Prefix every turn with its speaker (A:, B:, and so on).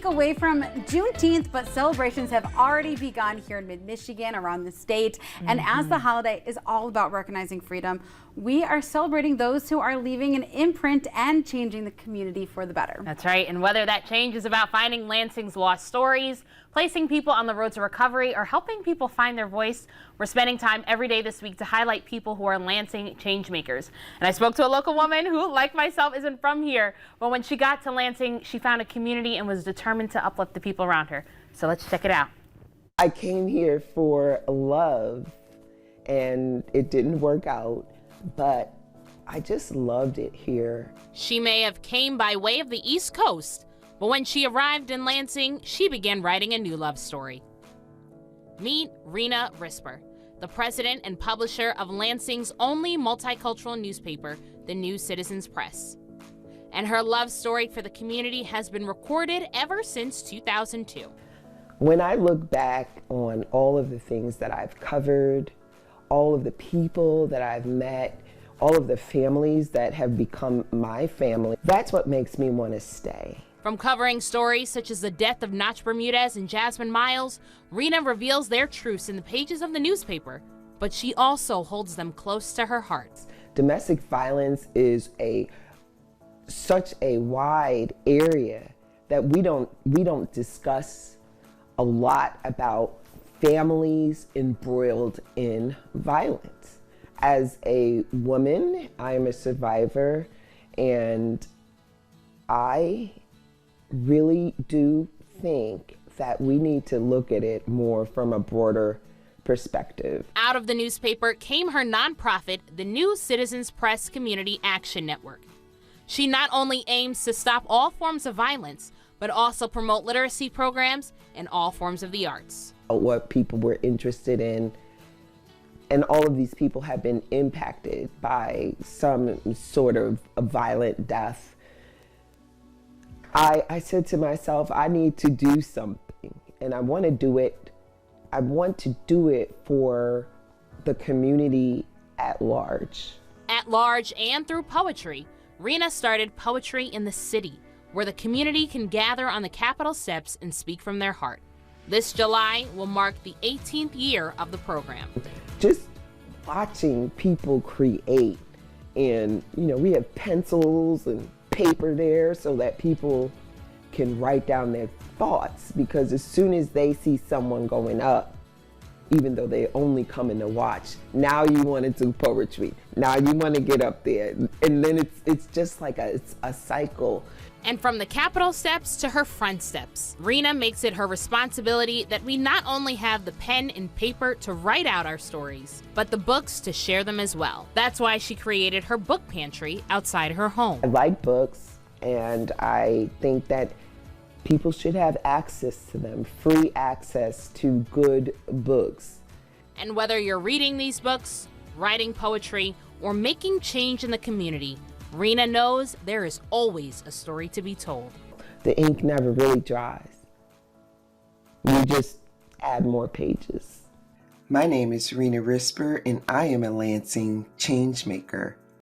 A: Away from Juneteenth, but celebrations have already begun here in mid-Michigan, around the state. And as the holiday is all about recognizing freedom, we are celebrating those who are leaving an imprint and changing the community for the better.
B: That's right. And whether that change is about finding Lansing's lost stories, placing people on the road to recovery, or helping people find their voice, we're spending time every day this week to highlight people who are Lansing Changemakers. And I spoke to a local woman who, like myself, isn't from here, but when she got to Lansing, she found a community and was determined to uplift the people around her. So let's check it out.
C: I came here for love, and it didn't work out, but I just loved it here.
B: She may have came by way of the East Coast, but when she arrived in Lansing, she began writing a new love story. Meet Rina Risper, the president and publisher of Lansing's only multicultural newspaper, the New Citizens Press. And her love story for the community has been recorded ever since 2002.
C: When I look back on all of the things that I've covered, all of the people that I've met, all of the families that have become my family, that's what makes me want to stay.
B: From covering stories such as the death of Nach Bermudez and Jasmine Miles, Rina reveals their truths in the pages of the newspaper, but she also holds them close to her heart.
C: Domestic violence is such a wide area that we don't discuss a lot about families embroiled in violence. As a woman, I am a survivor, and I really do think that we need to look at it more from a broader perspective.
B: Out of the newspaper came her nonprofit, the New Citizens Press Community Action Network. She not only aims to stop all forms of violence, but also promote literacy programs and all forms of the arts.
C: What people were interested in, and all of these people have been impacted by some sort of a violent death. I said to myself, I need to do something, and I want to do it. I want to do it for the community at large.
B: At large and through poetry, Rina started Poetry in the City, where the community can gather on the Capitol steps and speak from their heart. This July will mark the 18th year of the program.
C: Just watching people create, and we have pencils and paper there so that people can write down their thoughts, because as soon as they see someone going up, even though they only come in to watch, now you want to do poetry. Now you want to get up there, and then it's just like a cycle.
B: And from the Capitol steps to her front steps, Rina makes it her responsibility that we not only have the pen and paper to write out our stories, but the books to share them as well. That's why she created her book pantry outside her home.
C: I like books, and I think that people should have access to them, free access to good books.
B: And whether you're reading these books, writing poetry, or making change in the community, Rina knows there is always a story to be told.
C: The ink never really dries. We just add more pages. My name is Rina Risper, and I am a Lansing Changemaker.